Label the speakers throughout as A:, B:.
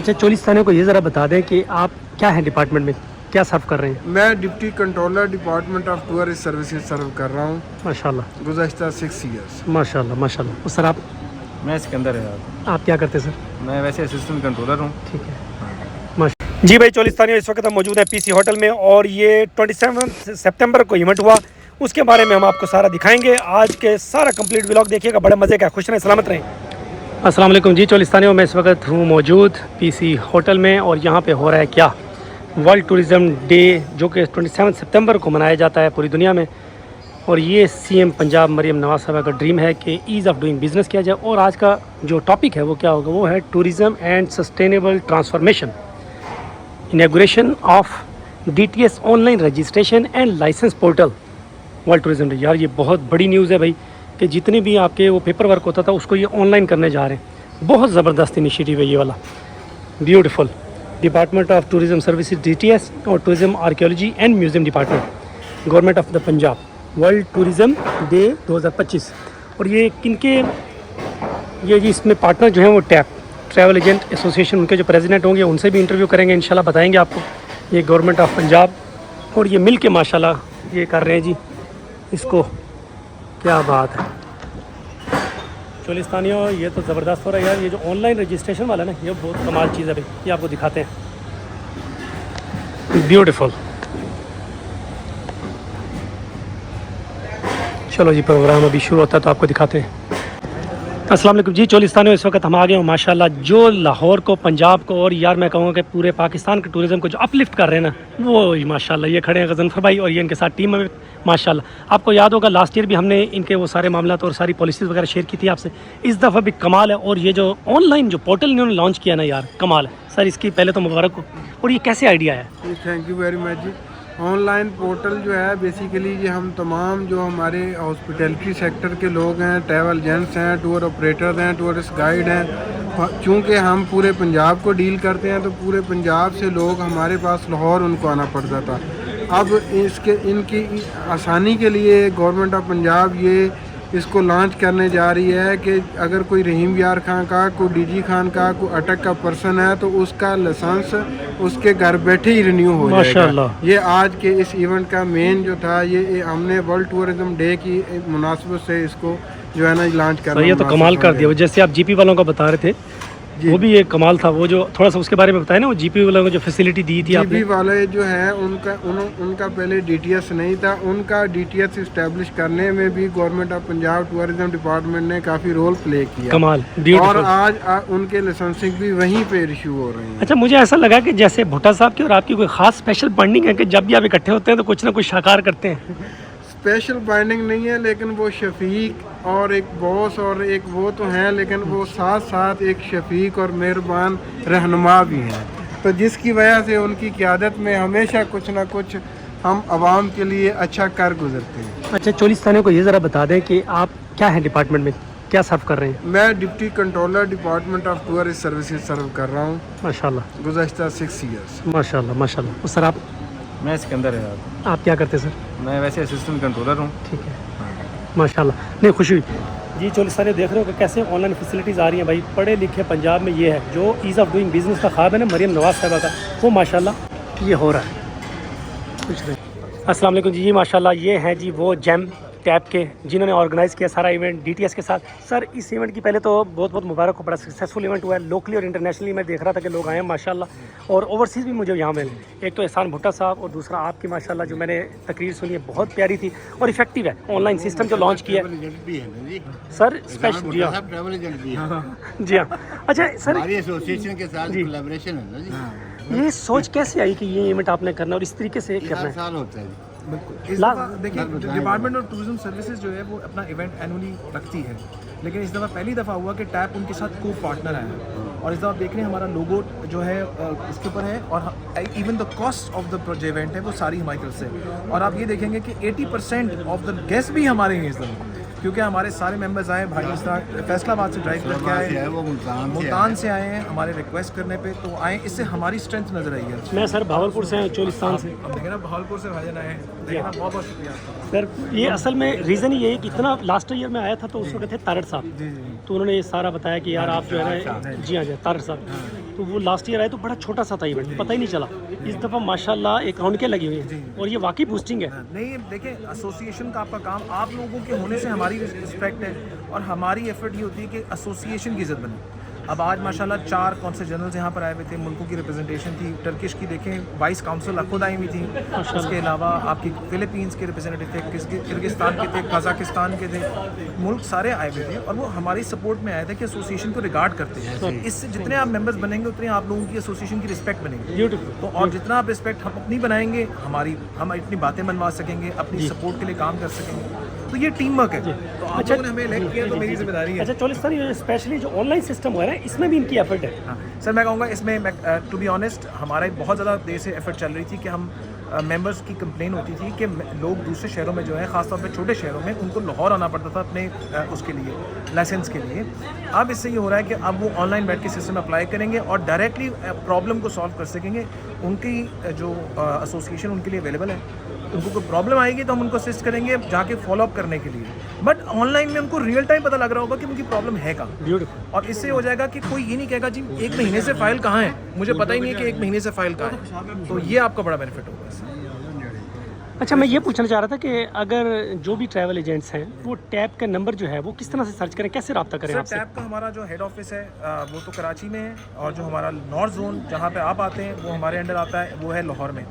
A: अच्छा, चोलिस्तानियों को ये ज़रा बता दें कि आप क्या हैं डिपार्टमेंट में, क्या सर्व कर रहे हैं?
B: मैं deputy controller department of tourist services serve कर रहा हूँ
A: माशाल्लाह
B: गुज़श्ता 6 ईयर्स।
A: माशाल्लाह माशाल्लाह। और सर आप
C: मैं सिकंदर है यार।
A: आप क्या करते हैं सर?
C: मैं वैसे असिस्टेंट कंट्रोलर हूँ।
A: ठीक है माशा। जी भाई, चोलिस्तानियों इस वक्त हम मौजूद हैं पीसी होटल में और ये 27 सितंबर को इवेंट हुआ, उसके बारे में हम आपको सारा दिखाएंगे। आज के सारा कंप्लीट व्लॉग देखिएगा, बड़े मज़े का। खुश रहें, सलामत रहें। अस्सलाम वालेकुम जी चोलिस्तानियों, मैं इस वक्त हूँ मौजूद पीसी होटल में और यहाँ पे हो रहा है क्या, वर्ल्ड टूरिज़्म डे जो कि 27 सितंबर को मनाया जाता है पूरी दुनिया में। और ये सीएम पंजाब मरियम नवाज साहब का ड्रीम है कि ईज़ ऑफ डूइंग बिज़नेस किया जाए। और आज का जो टॉपिक है वो क्या होगा, वो है tourism and sustainable transformation, inauguration of DTS online registration and licence portal world tourism day. यार ये बहुत बड़ी न्यूज़ है भाई कि जितने भी आपके वो पेपर वर्क होता था उसको ये ऑनलाइन करने जा रहे हैं। बहुत ज़बरदस्त इनिशिएटिव है ये वाला, beautiful. Department of tourism services DTS और tourism archaeology and museum department, government of the Punjab, world tourism day 2025। और ये किनके, ये जी इसमें पार्टनर जो हैं वो टैप ट्रैवल एजेंट एसोसिएशन, उनके जो प्रेसिडेंट होंगे उनसे भी इंटरव्यू करेंगे इंशाल्लाह, बताएंगे आपको। ये गवर्नमेंट ऑफ पंजाब और ये मिल के माशाल्लाह ये कर रहे हैं जी इसको, क्या बात है। चोलिस्तानियों ये तो ज़बरदस्त हो रहा है यार। ये जो ऑनलाइन रजिस्ट्रेशन वाला ना, ये बहुत कमाल चीज़ है भाई, ये आपको दिखाते हैं, ब्यूटीफुल। चलो जी, प्रोग्राम अभी शुरू होता है तो आपको दिखाते हैं। अस्सलाम वालेकुम जी चोलिस्तानियों, इस वक्त हम आ गए हैं माशाल्लाह जो लाहौर को, पंजाब को और यार मैं कहूँगा कि पूरे पाकिस्तान के टूरिज़्म को जो अपलिफ्ट कर रहे हैं ना, वो ही माशाल्लाह ये खड़े हैं गज़नफ़र भाई और ये इनके साथ टीम में माशाल्लाह। आपको याद होगा लास्ट ईयर भी हमने इनके वो सारे मामला और सारी पॉलिसीज़ वगैरह शेयर की थी आपसे। इस दफ़ा भी कमाल है। और ये जो ऑनलाइन जो पोर्टल इन्होंने लॉन्च किया ना यार, कमाल है सर, इसकी पहले तो मुबारक हो। और ये कैसे आइडिया है?
B: थैंक यू वेरी मच जी। ऑनलाइन पोर्टल जो है बेसिकली ये हम तमाम जो हमारे हॉस्पिटैलिटी सेक्टर के लोग हैं, ट्रैवल एजेंट्स हैं, टूर ऑपरेटर हैं, टूरिस्ट गाइड हैं, चूँकि हम पूरे पंजाब को डील करते हैं तो पूरे पंजाब से लोग हमारे पास लाहौर उनको आना पड़ता था। अब इनकी आसानी के लिए गवर्नमेंट ऑफ पंजाब ये इसको लॉन्च करने जा रही है कि अगर कोई रहीम यार खान का, कोई DG खान का, कोई अटक का पर्सन है तो उसका लाइसेंस उसके घर बैठे ही रिन्यू हो जाएगा। ये आज के इस इवेंट का मेन जो था, ये हमने वर्ल्ड टूरिज्म डे की मुनासिबत से इसको जो है ना लॉन्च करना।
A: ये तो कमाल कर दिया। जैसे आप GP वालों का बता रहे थे, वो भी एक कमाल था। वो जो थोड़ा सा उसके बारे में बताया ना, वो GP वालों को जो फैसिलिटी दी थी आपने।
B: GP वाले जो है उनका पहले DTS नहीं था, उनका DTS इस्टेब्लिश करने में भी government of Punjab tourism department ने काफ़ी रोल प्ले किया।
A: कमाल,
B: और आज उनके लाइसेंसिंग भी वहीं पे इशू हो रही है।
A: अच्छा, मुझे ऐसा लगा कि जैसे भुट्टा साहब की और आपकी कोई खास स्पेशल बॉन्डिंग है कि जब भी आप इकट्ठे होते हैं तो कुछ ना कुछ साकार करते हैं।
B: स्पेशल बाइंडिंग नहीं है, लेकिन वो शफीक और एक बॉस और एक वो तो हैं, लेकिन वो साथ साथ एक शफीक और मेहरबान रहनुमा भी हैं। तो जिसकी वजह से उनकी क़यादत में हमेशा कुछ ना कुछ हम आवाम के लिए अच्छा कर गुजरते हैं।
A: अच्छा, चोलिस्तानियों को ये ज़रा बता दें कि आप क्या हैं डिपार्टमेंट में, क्या सर्व कर रहे हैं?
B: मैं deputy controller department of tourist services serve कर रहा हूँ
A: माशाल्लाह
B: गुज़श्ता 6 ईयर्स।
A: माशाल्लाह माशाल्लाह। और सर आप
C: मैं सिकंदर है यार।
A: आप क्या करते हैं सर?
C: मैं वैसे असिस्टेंट कंट्रोलर हूँ।
A: ठीक है माशाल्लाह, नहीं खुशी हुई जी। चोलिस्तानियों देख रहे हो कि कैसे ऑनलाइन फैसिलिटीज़ आ रही हैं भाई। पढ़े लिखे पंजाब में ये है जो ईज़ ऑफ डूइंग बिज़नेस का ख्वाब है ना मरियम नवाज साहबा का, वो माशाल्लाह ये हो रहा है। कुछ नहीं। अस्सलाम वालेकुम जी, माशाल्लाह ये हैं जी वो जेम टैप के जिन्होंने ऑर्गेनाइज़ किया सारा इवेंट DTS के साथ। सर इस इवेंट की पहले तो बहुत बहुत मुबारक हो, बड़ा सक्सेसफुल इवेंट हुआ है। लोकली और इंटरनेशनली मैं देख रहा था कि लोग आए हैं माशाल्लाह, और ओवरसीज़ भी मुझे यहाँ मिले। एक तो एहसान भुट्टा साहब और दूसरा आपकी माशाल्लाह जो मैंने तकरीर सुनी है बहुत प्यारी थी और इफेक्टिव है। ऑनलाइन सिस्टम जो लॉन्च किया है सर, स्पेशल जी हाँ
D: ट्रैवल एजेंट भी है
A: जी हाँ। अच्छा सर,
D: हमारी एसोसिएशन के साथ कोलैबोरेशन है ना जी।
A: ये सोच कैसे आई कि ये इवेंट आपने करना और इस तरीके से करना
D: हर
A: है?
D: साल होता है।
E: बिल्कुल। इस दफ़ा देखिए डिपार्टमेंट ऑफ टूरिज्म सर्विसेज जो है वो अपना इवेंट एनुअली रखती है, लेकिन इस दफ़ा पहली दफ़ा हुआ कि टैप उनके साथ को पार्टनर आया और इस दफ़ा देख रहे हैं हमारा लोगो जो है उसके ऊपर है और even the cost of the जो इवेंट है वो सारी हमारी तरफ से। और आप ये देखेंगे कि 80% ऑफ द गेस्ट भी हमारे हैं इस दफ़ा, क्योंकि हमारे सारे मेंबर्स आए भाई फैसलाबाद से ड्राइव करके आए,
D: वो
E: मुल्तान से आए हैं हमारे रिक्वेस्ट करने पे, तो आए, इससे हमारी स्ट्रेंथ नजर आई है।
A: मैं सर भावलपुर से हूँ, चोलिस्तान से।
E: अब देखें ना भावलपुर से भाईजान आए हैं, देखिए ना बहुत बहुत शुक्रिया आपका।
A: सर ये असल में रीज़न ही ये है कि इतना लास्ट ईयर में आया था तो उस वक्त थे तारड़ साहब, तो उन्होंने ये सारा बताया कि यार आप जो है ना, जी हाँ जी तारड़ साहब, तो वो लास्ट ईयर आए तो बड़ा छोटा सा था इवेंट, पता ही नहीं चला। इस दफ़ा माशाल्लाह एक राउंड के लगी हुई है और ये वाकई बूस्टिंग है।
E: नहीं देखिए, एसोसिएशन का आपका काम, आप लोगों के होने से हमारी रिस्पेक्ट है और हमारी एफर्ट ये होती है कि एसोसिएशन की इज़्ज़त बने। अब आज माशाल्लाह 4 कौंसिल जनरल्स यहाँ पर आए हुए थे, मुल्कों की रिप्रेजेंटेशन थी। टर्किश की देखें 22 काउंसिल खुद आई हुई थी। उसके अलावा आपकी फिलीपींस के रिप्रेजेंटेटिव थे, किर्गिस्तान के थे, कजाकिस्तान के थे, मुल्क सारे आए हुए थे और वो हमारी सपोर्ट में आए थे कि एसोसिएशन को रिगार्ड करते हैं। इससे जितने आप मेंबर्स बनेंगे उतने आप लोगों की एसोसिएशन की रिस्पेक्ट बनेगी। तो और जितना आप रिस्पेक्ट हम अपनी बनाएंगे, हम इतनी बातें मनवा सकेंगे, अपनी सपोर्ट के लिए काम कर सकेंगे। तो ये टीम वर्क है। तो आप लोगों ने हमें इलेक्ट किया तो मेरी जिम्मेदारी है।
A: अच्छा चोलिस्तानी स्पेशली जो ऑनलाइन सिस्टम हुआ है ना, इसमें भी इनकी एफर्ट है।
E: हाँ सर, मैं कहूँगा इसमें टू बी ऑनेस्ट हमारा बहुत ज़्यादा देर से एफर्ट चल रही थी कि हम मेंबर्स की कंप्लेन होती थी कि लोग दूसरे शहरों में जो है, ख़ासतौर पे छोटे शहरों में, उनको लाहौर आना पड़ता था अपने उसके लिए, लाइसेंस के लिए। अब इससे ये हो रहा है कि अब वो ऑनलाइन बैठ के सिस्टम अप्लाई करेंगे और डायरेक्टली प्रॉब्लम को सॉल्व कर सकेंगे। उनकी जो एसोसिएशन उनके लिए अवेलेबल है, उनको कोई प्रॉब्लम आएगी तो हम उनको असिस्ट करेंगे जाके फॉलो अप करने के लिए। बट ऑनलाइन में उनको रियल टाइम पता लग रहा होगा कि उनकी प्रॉब्लम है कहाँ। और इससे हो जाएगा कि कोई ये नहीं कहेगा जी 1 महीने से फाइल कहाँ है, मुझे पता ही नहीं है कि 1 महीने से फाइल कहाँ है। तो ये आपका बड़ा बेनिफिट होगा इससे।
A: अच्छा मैं ये पूछना चाह रहा था कि अगर जो भी ट्रैवल एजेंट्स हैं वो टैब का नंबर जो है वो किस तरह से सर्च करें, कैसे रब्ता करें आपसे?
E: टैब का हमारा जो हेड ऑफिस है वो तो कराची में है और जो हमारा नॉर्थ जोन जहाँ पे आप आते हैं वो हमारे अंडर आता है, वो है लाहौर में।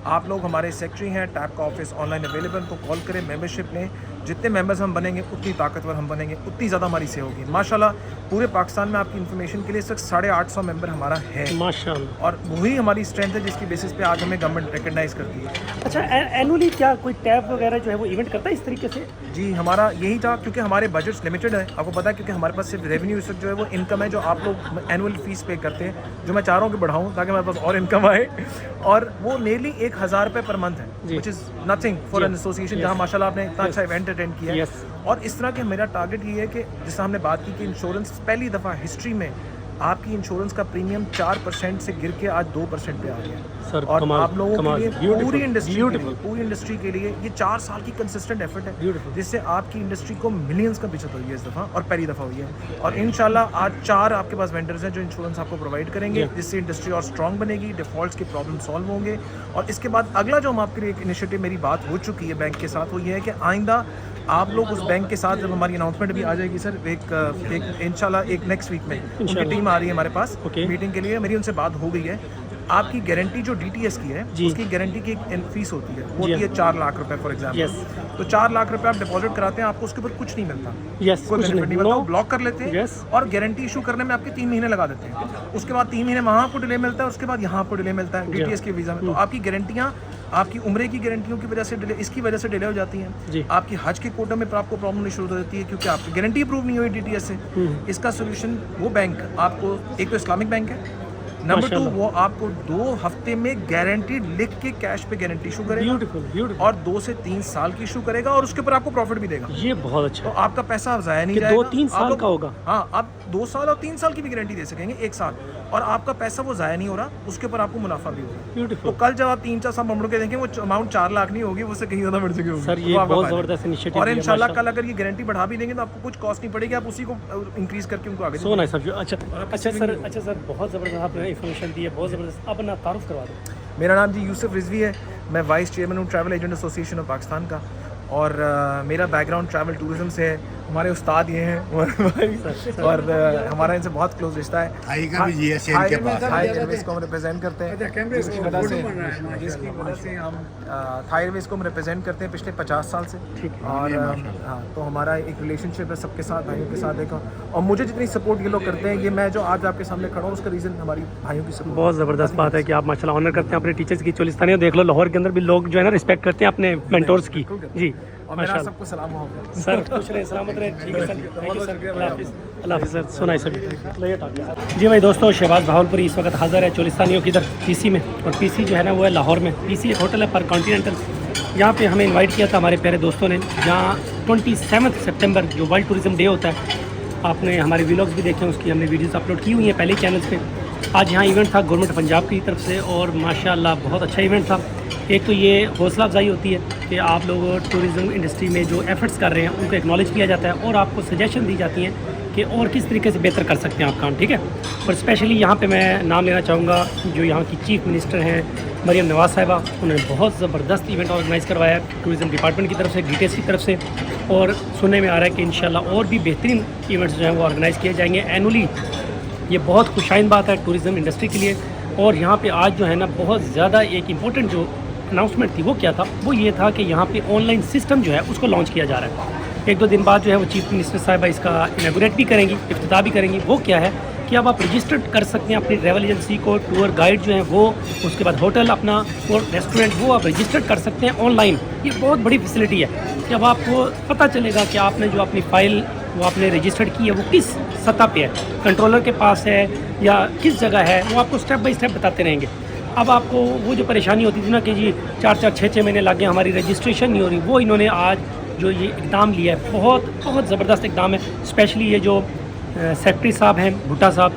E: आप लोग हमारे सेक्रेटरी हैं, टैब का ऑफिस ऑनलाइन अवेलेबल, तो कॉल करें, मेंबरशिप लें। जितने मेंबर्स हम बनेंगे उतनी ताकतवर हम बनेंगे, उतनी ज़्यादा हमारी सेवा होगी। माशाल्लाह पूरे पाकिस्तान में आपकी इन्फॉर्मेशन के लिए सिर्फ 850 मेंबर हमारा है
A: माशाल्लाह,
E: और वही हमारी स्ट्रेंथ है जिसकी बेसिस पे आज हमें गवर्नमेंट रिकग्नाइज करती है।
A: अच्छा एनुअली क्या कोई टैब वगैरह जो है वो इवेंट करता है इस तरीके से?
E: जी हमारा यही था, क्योंकि हमारे बजट्स लिमिटेड है, आपको पता है, क्योंकि हमारे पास सिर्फ रेवेन्यू इस वक्त जो है वो इनकम है जो आप लोग एनुअल फीस पे करते हैं, जो मैं चाह रहा हूँ कि बढ़ाऊँ ताकि हमारे पास और इनकम आए। और वो नियरली 1000 रुपये पर मंथ है, which is nothing for an association जहाँ माशाल्लाह आपने इतना अच्छा इवेंट अटेंड किया है। और इस तरह के मेरा टारगेट ये है कि जिससे हमने बात की कि इंश्योरेंस पहली दफ़ा हिस्ट्री में आपकी इंश्योरेंस का प्रीमियम 4% से गिर के आज 2% पे आ गया
A: सर।
E: और
A: कमाल,
E: आप लोगों
A: कमाल,
E: के लिए पूरी इंडस्ट्री के लिए ये 4 साल की कंसिस्टेंट एफर्ट है जिससे आपकी इंडस्ट्री को मिलियंस का बचत हुई है इस दफ़ा, और पहली दफ़ा हुई है। और इंशाल्लाह आज 4 आपके पास वेंडर्स हैं जो इंश्योरेंस आपको प्रोवाइड करेंगे, जिससे इंडस्ट्री और स्ट्रॉन्ग बनेगी, डिफॉल्ट्स के प्रॉब्लम सॉल्व होंगे। और इसके बाद अगला जो हम आपके लिए एक इनिशिएटिव, मेरी बात हो चुकी है बैंक के साथ, वो ये है कि आइंदा आप लोग उस बैंक के साथ, जब हमारी अनाउंसमेंट भी आ जाएगी सर, एक इंशाल्लाह एक नेक्स्ट वीक में उनकी टीम आ रही है हमारे पास मीटिंग के लिए, मेरी उनसे बात हो गई है। आपकी गारंटी जो DTS की है उसकी गारंटी की एक फीस होती है, वो होती है 4 लाख रुपए फॉर एग्जाम्पल। तो 4 लाख रुपए आप डिपॉजिट कराते हैं, आपको उसके ऊपर कुछ नहीं मिलता, कोई बेनिफिट नहीं मिलता, ब्लॉक कर लेते हैं और गारंटी इशू करने में आपके 3 महीने लगा देते हैं। उसके बाद 3 महीने वहाँ आपको डिले मिलता है, उसके बाद यहाँ आपको डिले मिलता है DTS के वीज़ा में। तो आपकी गारंटियाँ आपकी उम्रे की गारंटियों की वजह से डिले, इसकी वजह से डिले हो जाती हैं। आपकी हज के कोटा में आपको प्रॉब्लम नहीं शुरू हो जाती है क्योंकि आपकी गारंटी अप्रूव नहीं हुई DTS से। इसका सोल्यूशन वो बैंक आपको, एक तो इस्लामिक बैंक है, नंबर 2 वो आपको 2 हफ्ते में गारंटी लिख के कैश पे गारंटी इशू करेगा और 2 से 3 साल की इशू करेगा और उसके ऊपर आपको प्रॉफिट भी देगा।
A: ये बहुत अच्छा
E: तो आपका पैसा अब जाया नहीं जाएगा।
A: 2-3 साल का होगा।
E: हाँ, आप 2 साल और 3 साल की भी गारंटी दे सकेंगे, 1 साल, और आपका पैसा वो जाया नहीं हो रहा, उसके ऊपर आपको मुनाफा भी होगा। तो कल जब आप 3-4 साल मुड़ के देखेंगे वो अमाउंट 4 लाख नहीं होगी, उससे कहीं ज़्यादा बढ़ चुकी होगी
A: सर। ये बहुत ज़बरदस्त इनिशिएटिव
E: और इंशाल्लाह कल अगर ये गारंटी बढ़ा भी देंगे तो आपको कुछ कॉस्ट नहीं पड़ेगी, आप उसी को इंक्रीज करके उनको आगे।
A: So nice sir. अच्छा सर, बहुत ज़बरदस्त आपने इन्फॉर्मेशन दी है, बहुत ज़बरदस्त। आप अपना तारुफ करवा दो।
E: मेरा नाम जी यूसुफ रिजवी है, मैं वाइस चेयरमैन हूँ travel agent association of Pakistan का, और मेरा बैकग्राउंड ट्रैवल टूरिज्म से है। हमारे उस्ताद ये हैं और हमारा इनसे बहुत क्लोज रिश्ता है।
D: थाई का भी GSA इनके पास है।
E: थाई एयरवेज को हम रिप्रेजेंट करते हैं, जिसकी वजह से हम थाई एयरवेज को हम रिप्रेजेंट करते हैं पिछले 50 साल से। और हाँ, तो हमारा एक रिलेशनशिप है सबके साथ, भाइयों के साथ एक। और मुझे जितनी सपोर्ट ये लोग करते हैं, ये मैं जो आज आपके सामने खड़ा हूँ उसका रीज़न हमारी भाइयों की सपोर्ट।
A: बहुत ज़बरदस्त बात है कि आप माशाल्लाह ऑनर करते हैं अपने टीचर्स की। चोलिस्तानी देख लो, लाहौर के अंदर भी लोग जो है ना रिस्पेक्ट करते हैं अपने मेंटोर्स की। जी
E: और मेरा सबको सलाम हो
A: सर, खुश रहे, सलामत रहे। ठीक है सर, थैंक यू सर, अल्लाह हाफिज़ सर। सुनाई सर जी भाई दोस्तों, शहबाज भावलपुरी इस वक्त हाज़िर है चोलिस्तानियों की इधर PC में, और PC जो है ना वो है लाहौर में। PC एक होटल है पर कॉन्टिनेंटल, यहाँ पे हमें इनवाइट किया था हमारे प्यारे दोस्तों ने, जहाँ 27 सितंबर जो वर्ल्ड टूरिज्म डे होता है, आपने हमारे व्लॉग्स भी देखे हैं, उसकी हमने वीडियोस अपलोड की हुई हैं पहले चैनल्स पे। आज यहाँ इवेंट था गवर्नमेंट पंजाब की तरफ से और माशाल्लाह बहुत अच्छा इवेंट था। एक तो ये हौसला अफजाई होती है कि आप लोग टूरिज़्म इंडस्ट्री में जो एफर्ट्स कर रहे हैं उनको एक्नॉलेज किया जाता है और आपको सजेशन दी जाती हैं कि और किस तरीके से बेहतर कर सकते हैं आप काम, ठीक है। और स्पेशली यहाँ पे मैं नाम लेना चाहूँगा जो यहाँ की चीफ मिनिस्टर हैं मरियम नवाज़ साहिबा, उन्होंने बहुत ज़बरदस्त इवेंट ऑर्गेनाइज़ करवाया है टूरिज़म डिपार्टमेंट की तरफ से, डीटीएस की तरफ से, और सुनने में आ रहा है कि इंशाल्लाह और भी बेहतरीन इवेंट्स जो हैं वो ऑर्गेनाइज़ किए जाएंगे एनुअली। ये बहुत खुशाइन बात है टूरिज़म इंडस्ट्री के लिए। और यहाँ पे आज जो है ना बहुत ज़्यादा एक इम्पोर्टेंट जो अनाउंसमेंट थी वो क्या था, वो ये था कि यहाँ पे ऑनलाइन सिस्टम जो है उसको लॉन्च किया जा रहा है। 1-2 दिन बाद जो है वो चीफ मिनिस्टर साहिबा इसका इनॉग्रेट भी करेंगी, इफ्तिताह भी करेंगी। वो क्या है कि अब आप रजिस्टर्ड कर सकते हैं अपनी ट्रैवल एजेंसी को, टूर गाइड जो है वो, उसके बाद होटल अपना और रेस्टोरेंट वो आप रजिस्टर्ड कर सकते हैं ऑनलाइन। ये बहुत बड़ी फैसिलिटी है कि अब आपको पता चलेगा कि आपने जो अपनी फ़ाइल वो आपने रजिस्टर्ड की है वो किस सतह पे है, कंट्रोलर के पास है या किस जगह है, वो आपको स्टेप बाय स्टेप बताते रहेंगे। अब आपको वो जो परेशानी होती थी ना कि जी 4-4, 6-6 महीने लग गए हमारी रजिस्ट्रेशन नहीं हो रही, वो इन्होंने आज जो ये इक़दाम लिया है बहुत ज़बरदस्त इक़दाम है। स्पेशली ये जो सेक्रेटरी साहब हैं भुट्टा साहब,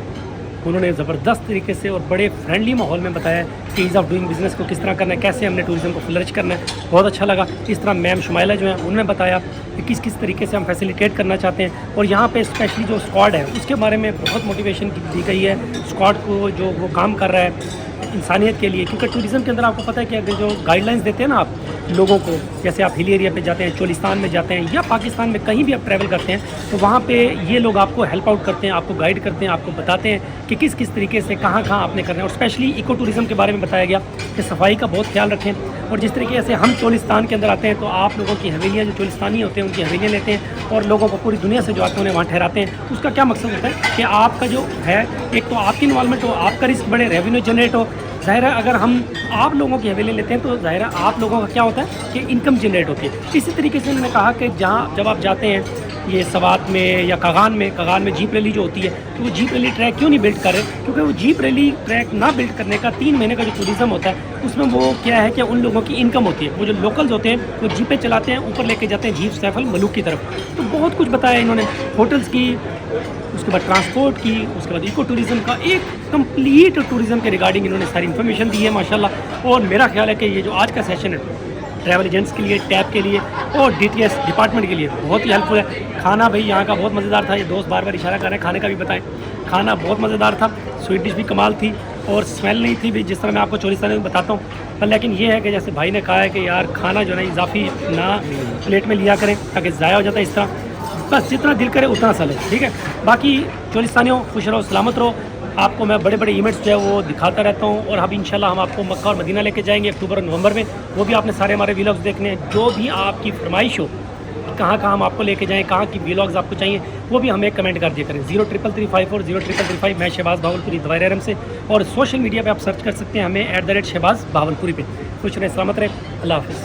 A: उन्होंने ज़बरदस्त तरीके से और बड़े फ्रेंडली माहौल में बताया कि ईज़ ऑफ डूइंग बिज़नेस को किस तरह करना है, कैसे हमने टूरिज़्म को फ्लरिश करना है। बहुत अच्छा लगा। इस तरह मैम शुमाइला जो है उन्होंने बताया कि किस किस तरीके से हम फैसिलिटेट करना चाहते हैं। और यहाँ पे स्पेशली जो स्क्वाड है उसके बारे में बहुत मोटिवेशन दी गई है स्क्वाड को, जो वो काम कर रहा है इंसानियत के लिए। क्योंकि टूरिज़्म के अंदर आपको पता है कि अगर जो गाइडलाइंस देते हैं ना आप लोगों को, जैसे आप हिल एरिया पे जाते हैं, चोलिस्तान में जाते हैं या पाकिस्तान में कहीं भी आप ट्रैवल करते हैं, तो वहाँ पे ये लोग आपको हेल्प आउट करते हैं, आपको गाइड करते हैं, आपको बताते हैं कि किस किस तरीके से कहाँ आपने करना है। और स्पेशली इको टूरिज़म के बारे में बताया गया कि सफाई का बहुत ख्याल रखें। और जिस तरीके से हम चोलिस्तान के अंदर आते हैं तो आप लोगों की हवेलियाँ, जो चोलिस्तानी होते हैं उनकी हवेलियाँ लेते हैं और लोगों को पूरी दुनिया से जो आते हैं उन्हें वहाँ ठहराते हैं। उसका क्या मकसद होता है कि आपका जो है, एक तो आपकी इन्वॉल्वमेंट हो, आपका रिस्क बढ़े, रेवेन्यू जनरेट हो। ज़ाहिर है अगर हम आप लोगों की हवेली लेते हैं तो ज़ाहिर है आप लोगों का क्या होता है कि इनकम जनरेट होती है। इसी तरीके से उन्होंने कहा कि जब आप जाते हैं ये सवात में या कागान में जीप रैली जो होती है, तो वो जीप रैली ट्रैक क्यों नहीं बिल्ड कर रहे? क्योंकि वो जीप रैली ट्रैक ना बिल्ड करने का 3 महीने का जो टूरिज़्म होता है उसमें वो क्या है कि उन लोगों की इनकम होती है। वो जो लोकल्स होते हैं वो जीपें चलाते हैं, ऊपर लेके जाते हैं जीप सैफल मलूक की तरफ। तो बहुत कुछ बताया इन्होंने, होटल्स की, उसके बाद ट्रांसपोर्ट की, उसके बाद इको टूरिज़म का, एक कंप्लीट टूरिज़म के रिगार्डिंग इन्होंने सारी इन्फॉर्मेशन दी है माशाल्लाह। और मेरा ख्याल है कि ये जो आज का सेशन है ट्रैवल एजेंट्स के लिए, टैब के लिए और डीटीएस डिपार्टमेंट के लिए बहुत ही हेल्पफुल है। खाना भाई यहाँ का बहुत मज़ेदार था। ये दोस्त बार बार इशारा कर रहे हैं खाने का भी बताएं। खाना बहुत मज़ेदार था, स्वीट डिश भी कमाल थी और स्मेल नहीं थी भी, जिस तरह मैं आपको चोलिस्तान में बताता हूँ। पर लेकिन ये है कि जैसे भाई ने कहा है कि यार खाना जो है इजाफी ना प्लेट में लिया करें ताकि ज़ाया हो जाता है। इस तरह बस जितना दिल करे उतना सले, ठीक है। बाकी चोलिस्तानियों खुश रहो, सलामत रहो। आपको मैं बड़े बड़े इवेंट्स जो है वो दिखाता रहता हूँ। और अब इंशाल्लाह हम आपको मक्का और मदीना लेके जाएंगे अक्टूबर और नवंबर में। वो भी आपने सारे हमारे व्लॉग्स देखने हैं। जो भी आपकी फरमाइश हो कहाँ हम आपको लेके जाएँ, कहाँ की व्लॉग्स आपको चाहिए, वो भी हमें कमेंट कर दिया करें। 03335 03335। मैं शहबाज भावलपुरी दवायर रहम से, और सोशल मीडिया पर आप सर्च कर सकते हैं हमें @शहबाज भावलपुरी पे। खुश रहे, सलामत रहे, अल्लाह हाफिज़।